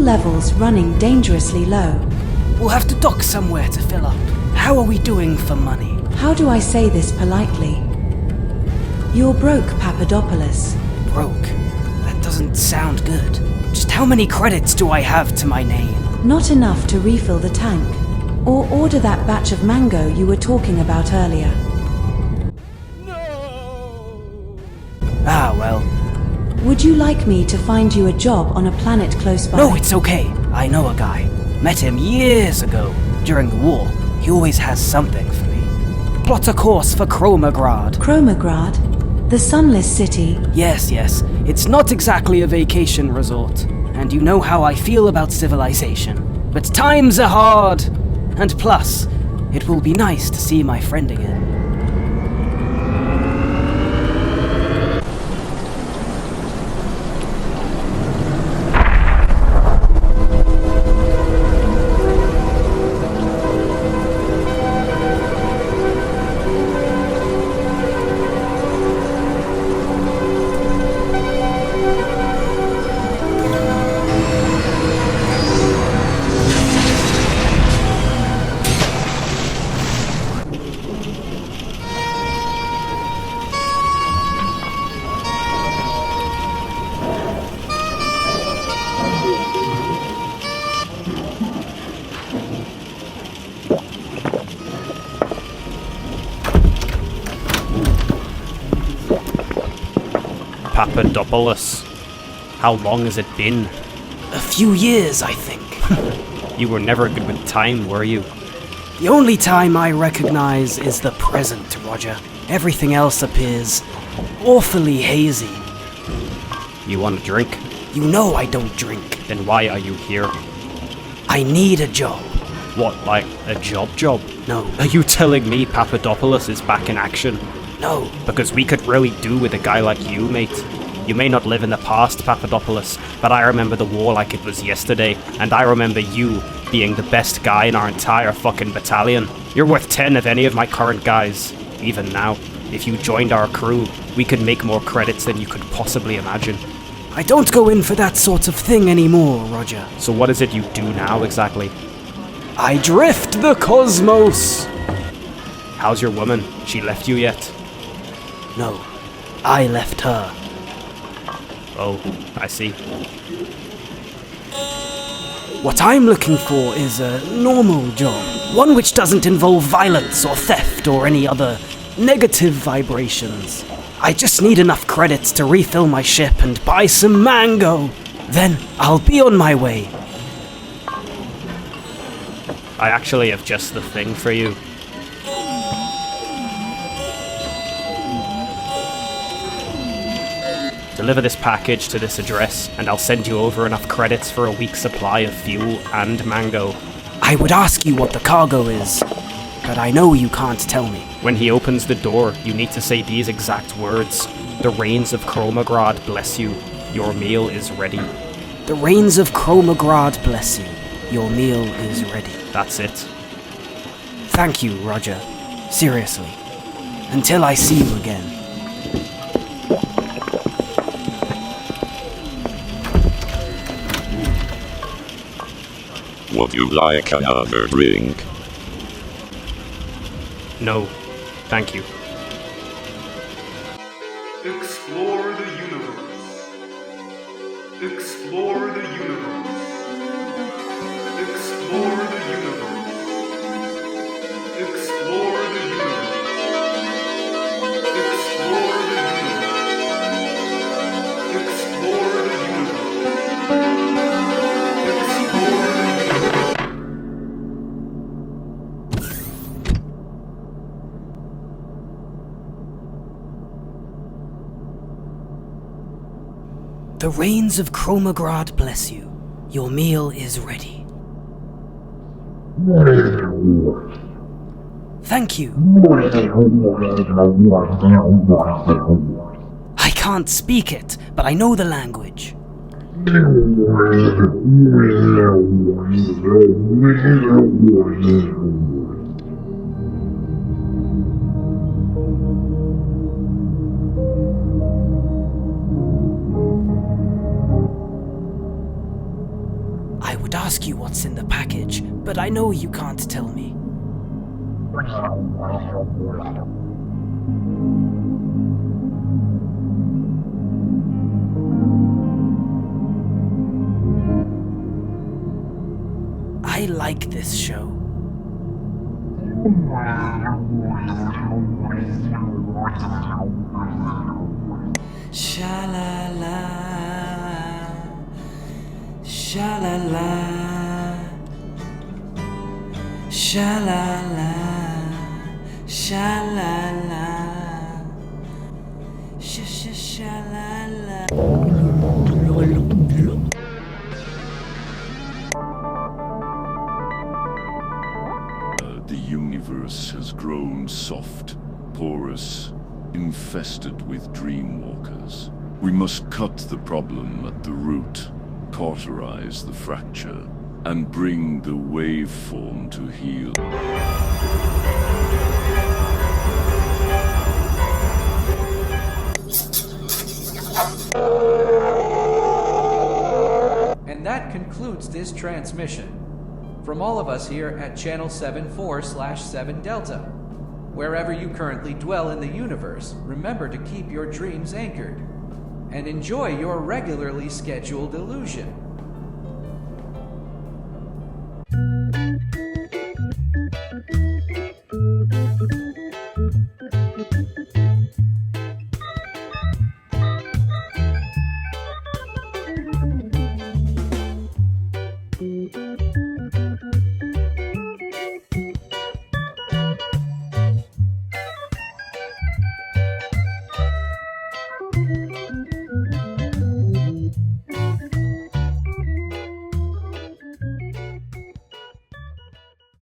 levels running dangerously low. We'll have to dock somewhere to fill up. How are we doing for money? How do I say this politely? You're broke, Papadopoulos. Broke? That doesn't sound good. Just how many credits do I have to my name? Not enough to refill the tank, or order that batch of mango you were talking about earlier. No! Ah, well. Would you like me to find you a job on a planet close by? No, it's okay. I know a guy. Met him years ago, during the war. He always has something for me. Plot a course for Chromagraad. Chromagraad? The Sunless City? Yes. It's not exactly a vacation resort. And you know how I feel about civilization. But times are hard. And plus, it will be nice to see my friend again. Papadopoulos. How long has it been? A few years, I think. You were never good with time, were you? The only time I recognize is the present, Roger. Everything else appears awfully hazy. You want a drink? You know I don't drink. Then why are you here? I need a job. What, like a job? No. Are you telling me Papadopoulos is back in action? No. Because we could really do with a guy like you, mate. You may not live in the past, Papadopoulos, but I remember the war like it was yesterday, and I remember you being the best guy in our entire fucking battalion. You're worth 10 of any of my current guys, even now. If you joined our crew, we could make more credits than you could possibly imagine. I don't go in for that sort of thing anymore, Roger. So what is it you do now, exactly? I drift the cosmos! How's your woman? She left you yet? No, I left her. Oh, I see. What I'm looking for is a normal job. One which doesn't involve violence or theft or any other negative vibrations. I just need enough credits to refill my ship and buy some mango. Then I'll be on my way. I actually have just the thing for you. Deliver this package to this address, and I'll send you over enough credits for a week's supply of fuel and mango. I would ask you what the cargo is, but I know you can't tell me. When he opens the door, you need to say these exact words. The rains of Chromagraad bless you. Your meal is ready. The rains of Chromagraad bless you. Your meal is ready. That's it. Thank you, Roger. Seriously. Until I see you again. Would you like another drink? No, thank you. Explore the universe. Explore the universe. Explore the universe. Explore the universe. Explore the universe. Explore the universe. The rains of Chromagraad bless you. Your meal is ready. Thank you. I can't speak it, but I know the language. ask you what's in the package, but I know you can't tell me. I like this show. Sha-la-la, sha-la-la, sha-la-la, sha-la-la, sha-sha-sha-la-la. The universe has grown soft, porous, infested with dreamwalkers. We must cut the problem at the root, cauterize the fracture, and bring the waveform to heal. And that concludes this transmission. From all of us here at Channel 74/7 Delta. Wherever you currently dwell in the universe, remember to keep your dreams anchored and enjoy your regularly scheduled illusion.